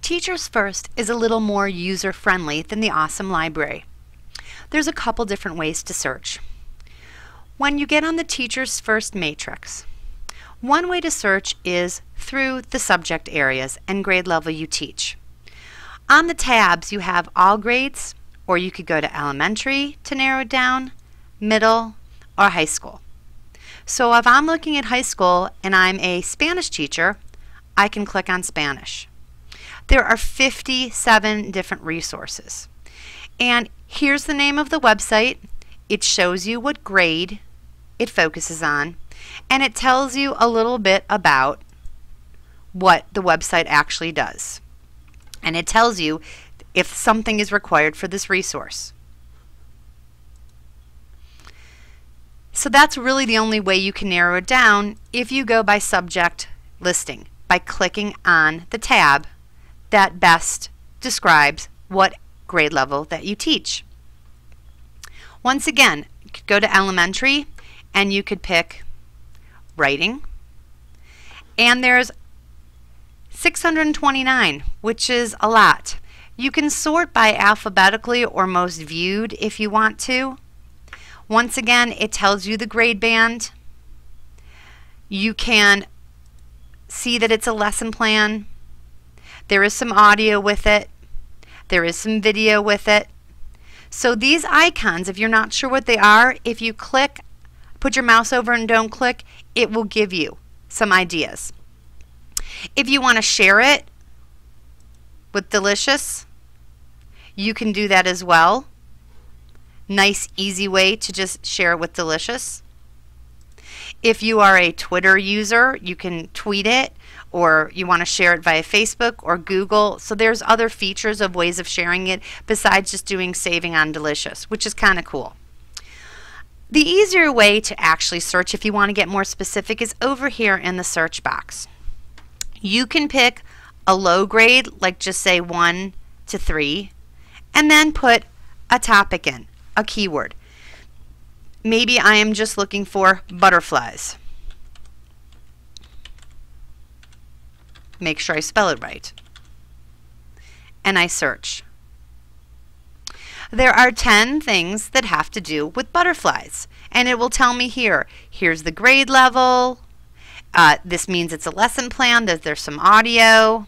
Teachers First is a little more user-friendly than the Awesome Library. There's a couple different ways to search. When you get on the Teachers First matrix, one way to search is through the subject areas and grade level you teach. On the tabs you have all grades, or you could go to elementary to narrow it down, middle, or high school. So if I'm looking at high school and I'm a Spanish teacher, I can click on Spanish. There are 57 different resources. And here's the name of the website. It shows you what grade it focuses on, and it tells you a little bit about what the website actually does. And it tells you if something is required for this resource. So that's really the only way you can narrow it down if you go by subject listing, by clicking on the tab that best describes what grade level that you teach. Once again, you could go to elementary and you could pick writing, and there's 629, which is a lot. You can sort by alphabetically or most viewed if you want to. Once again, it tells you the grade band. You can see that it's a lesson plan. There is some audio with it. There is some video with it. So these icons, if you're not sure what they are, if you click, put your mouse over and don't click, it will give you some ideas. If you want to share it with Delicious, you can do that as well. Nice, easy way to just share it with Delicious. If you are a Twitter user, you can tweet it, or you want to share it via Facebook or Google. So there's other features of ways of sharing it besides just doing saving on Delicious, which is kind of cool. The easier way to actually search, if you want to get more specific, is over here in the search box. You can pick a low grade, like just say 1 to 3, and then put a topic in, a keyword. Maybe I am just looking for butterflies. Make sure I spell it right. And I search. There are 10 things that have to do with butterflies. And it will tell me here, here's the grade level. This means it's a lesson plan. There's some audio.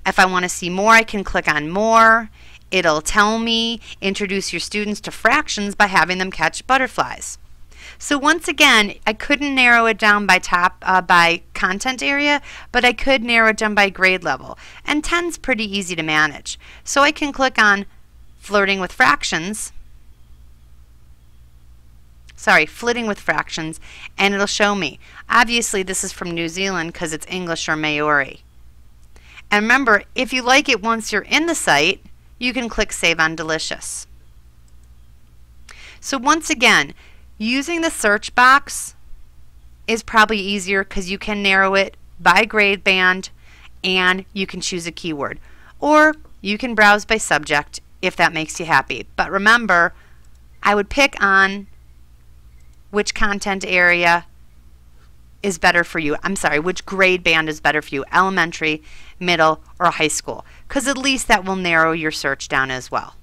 If I want to see more, I can click on more. It'll tell me introduce your students to fractions by having them catch butterflies. So once again, I couldn't narrow it down by by content area, but I could narrow it down by grade level. And 10's pretty easy to manage. So I can click on flirting with fractions. Flitting with fractions, and it'll show me. Obviously, this is from New Zealand because it's English or Maori. And remember, if you like it once you're in the site, you can click Save on Delicious. So once again, using the search box is probably easier because you can narrow it by grade band and you can choose a keyword. Or you can browse by subject if that makes you happy. But remember, I would pick on which content area is better for you. Which grade band is better for you, elementary, middle, or high school, because at least that will narrow your search down as well.